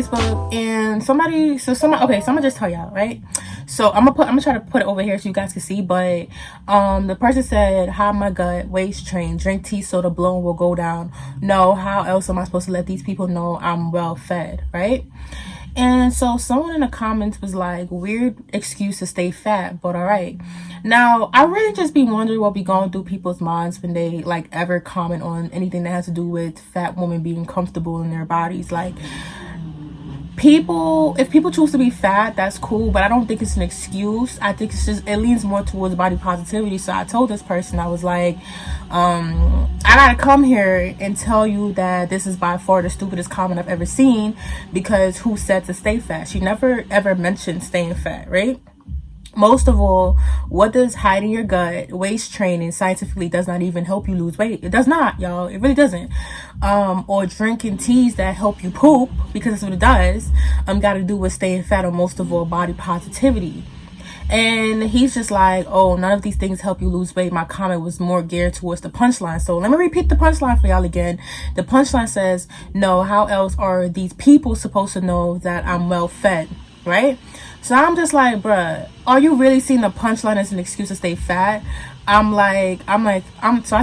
Facebook, and somebody, okay, so I'm gonna just tell y'all, right? So I'm gonna try to put it over here so you guys can see, but the person said, "How my gut, waist train, drink tea so the bloom will go down." No, how else am I supposed to let these people know I'm well fed, right? And so someone in the comments was like, weird excuse to stay fat, but all right. Now, I really just be wondering what be going through people's minds when they like ever comment on anything that has to do with fat women being comfortable in their bodies. Like, if people choose to be fat, that's cool, but I don't think it's an excuse. I think it leans more towards body positivity. So I told this person, I was like, I gotta come here and tell you that this is by far the stupidest comment I've ever seen, because who said to stay fat? She never ever mentioned staying fat, right? Most of all, what does hiding your gut, waist training scientifically does not even help you lose weight. It does not, y'all. It really doesn't. Or drinking teas that help you poop, because that's what it does, got to do with staying fat, or most of all, body positivity. And he's just like, oh, none of these things help you lose weight. My comment was more geared towards the punchline. So let me repeat the punchline for y'all again. The punchline says, no, how else are these people supposed to know that I'm well fed, right? So I'm just like, bruh, are you really seeing the punchline as an excuse to stay fat? So I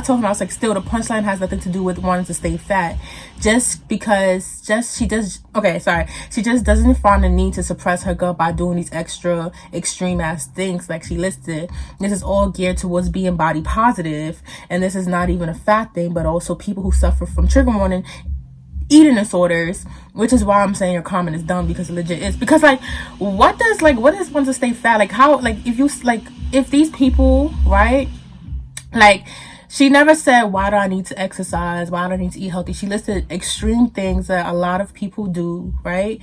told him, I was like, still, the punchline has nothing to do with wanting to stay fat. She just doesn't find the need to suppress her gut by doing these extra extreme ass things like she listed. This is all geared towards being body positive, and this is not even a fat thing, but also people who suffer from trigger warning eating disorders, which is why I'm saying your comment is dumb, because it legit is. Because like, what is one to stay fat? Like, how, like, if these people, right, like, she never said, why do I need to exercise, why do I need to eat healthy? She listed extreme things that a lot of people do, right,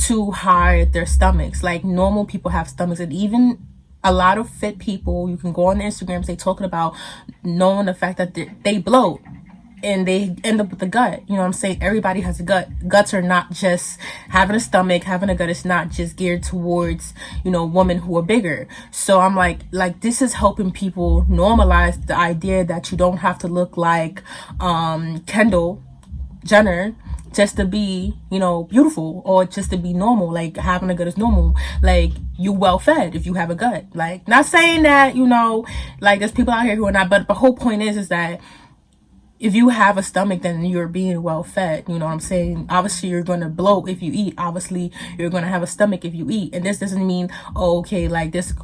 to hide their stomachs. Like, normal people have stomachs, and even a lot of fit people, you can go on the Instagrams, they talking about knowing the fact that they bloat and they end up with a gut. You know what I'm saying? Everybody has a gut. Guts are not just having a stomach. Having a gut is not just geared towards, women who are bigger. So I'm like this is helping people normalize the idea that you don't have to look like Kendall Jenner just to be, beautiful, or just to be normal. Like, having a gut is normal. Like, you well fed if you have a gut. Like, not saying that, like, there's people out here who are not, but the whole point is that if you have a stomach, then you're being well fed. You know what I'm saying? Obviously, you're going to bloat if you eat. Obviously, you're going to have a stomach if you eat. And this doesn't mean, like this,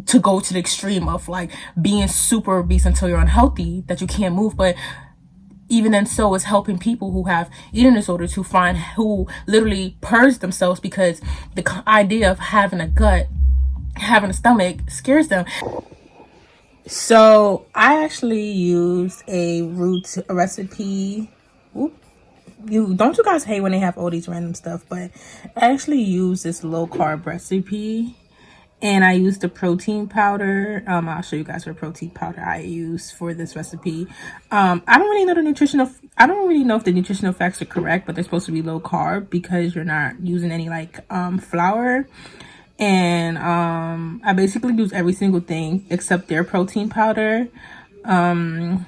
to go to the extreme of like being super obese until you're unhealthy, that you can't move. But even then, so is helping people who have eating disorders, who literally purge themselves because the idea of having a gut, having a stomach scares them. So I actually used a root recipe. Don't you guys hate when they have all these random stuff? But I actually used this low carb recipe, and I used the protein powder. I'll show you guys what protein powder I use for this recipe. I don't really know if the nutritional facts are correct, but they're supposed to be low carb because you're not using any like flour. And I basically use every single thing except their protein powder. But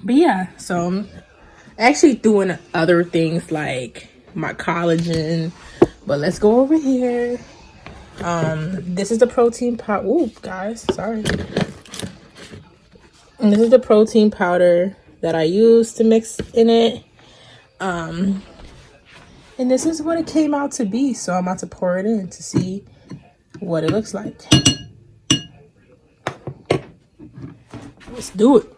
yeah, so I'm actually doing other things like my collagen. But let's go over here. This is the protein powder. Ooh, guys, sorry. And this is the protein powder that I use to mix in it. And this is what it came out to be. So I'm about to pour it in to see what it looks like. Let's do it.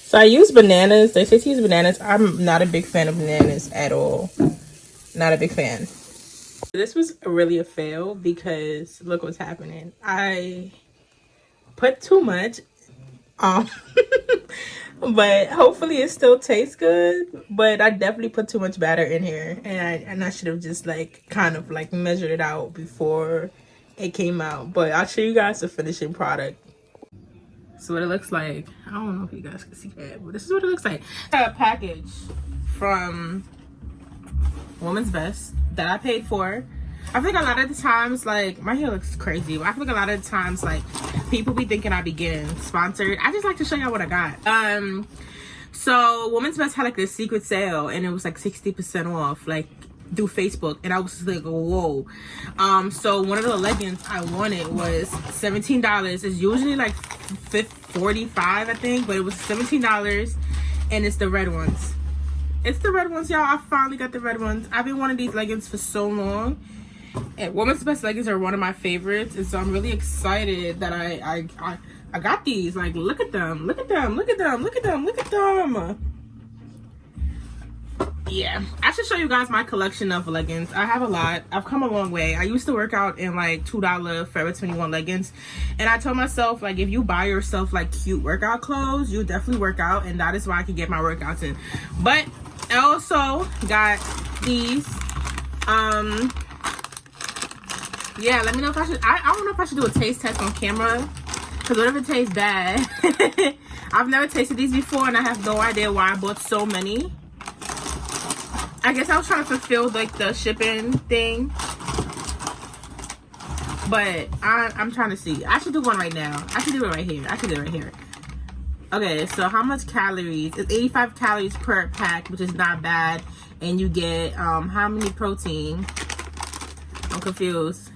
So I use bananas. They say to use bananas. I'm not a big fan of bananas at all. Not a big fan. This was really a fail because look what's happening. I put too much. But hopefully it still tastes good. But I definitely put too much batter in here, and I should have just like kind of like measured it out before it came out. But I'll show you guys the finishing product. So what it looks like, I don't know if you guys can see that, but this is what it looks like. A package from Woman's Best that I paid for. I think a lot of the times, like, my hair looks crazy, but I think a lot of the times, like, people be thinking I be getting sponsored. I just like to show y'all what I got. So Woman's Best had like this secret sale, and it was like 60% off, like through Facebook, and I was just like, whoa. So one of the leggings I wanted was $17. It's usually like $45, I think, but it was $17, and it's the red ones. It's the red ones, y'all. I finally got the red ones. I've been wanting these leggings for so long, and Woman's Best leggings are one of my favorites, and so I'm really excited that I got these. Like, look at them, look at them, look at them, look at them, look at them. Yeah, I should show you guys my collection of leggings. I have a lot. I've come a long way. I used to work out in like $2 Forever 21 leggings, and I told myself, like, if you buy yourself like cute workout clothes, you definitely work out, and that is why I can get my workouts in. But I also got these. Yeah, let me know if I should. I don't know if I should do a taste test on camera, because what if it tastes bad? I've never tasted these before, and I have no idea why I bought so many. I guess I was trying to fulfill like the shipping thing, but I'm trying to see. I should do one right now. I should do it right here. I should do it right here. Okay, so how much calories? It's 85 calories per pack, which is not bad, and you get how many protein? I'm confused.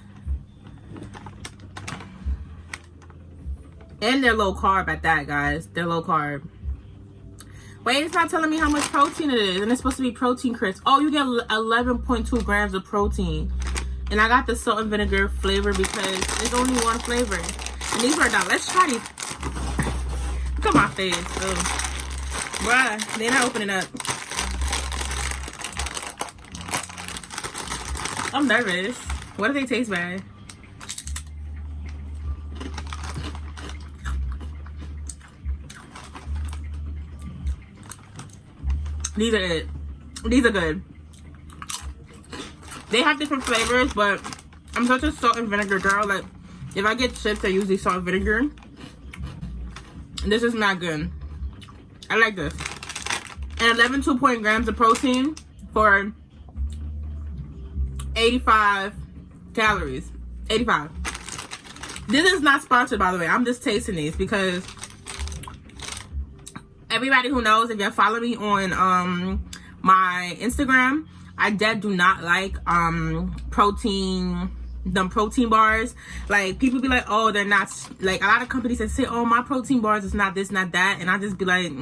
And they're low carb at that, guys. They're low carb. Wait, it's not telling me how much protein it is. And it's supposed to be protein crisp. Oh, you get 11.2 grams of protein. And I got the salt and vinegar flavor because there's only one flavor. And these are not. Let's try these. Look at my face. Ugh. Bruh, they're not opening up. I'm nervous. What if they taste bad? These are it. These are good. They have different flavors, but I'm such a salt and vinegar girl. Like, if I get chips, I usually salt and vinegar. This is not good. I like this. And 11.2 grams of protein for 85 calories. 85. This is not sponsored, by the way. I'm just tasting these because everybody who knows, if you follow me on my Instagram, I do not like protein bars. Like, people be like, oh, they're not, like, a lot of companies that say, oh, my protein bars is not this, not that, and I just be like,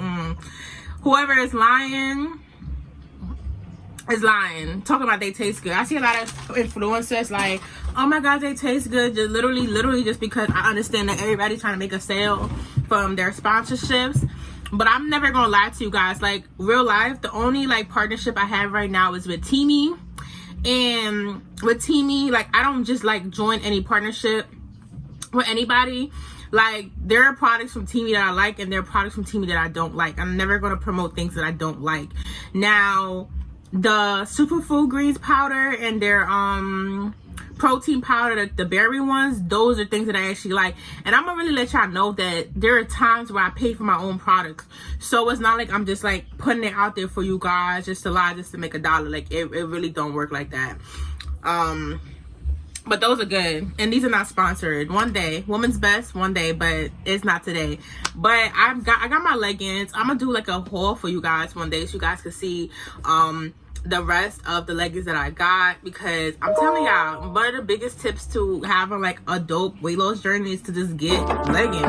whoever is lying is lying, talking about they taste good. I see a lot of influencers like, oh my god, they taste good, just literally just because I understand that everybody's trying to make a sale from their sponsorships. But I'm never gonna lie to you guys. Like, real life, the only like partnership I have right now is with TEAMI. And with TEAMI, like, I don't just like join any partnership with anybody. Like, there are products from TEAMI that I like, and there are products from TEAMI that I don't like. I'm never gonna promote things that I don't like. Now, the superfood greens powder and their protein powder, the berry ones, those are things that I actually like. And I'm gonna really let y'all know that there are times where I pay for my own products, so it's not like I'm just like putting it out there for you guys just to lie, just to make $1. Like, it really don't work like that. But those are good, and these are not sponsored. One day, Woman's Best, one day, but it's not today. But I got my leggings. I'm gonna do like a haul for you guys one day so you guys can see the rest of the leggings that I got, because I'm telling y'all, one of the biggest tips to having like a dope weight loss journey is to just get leggings.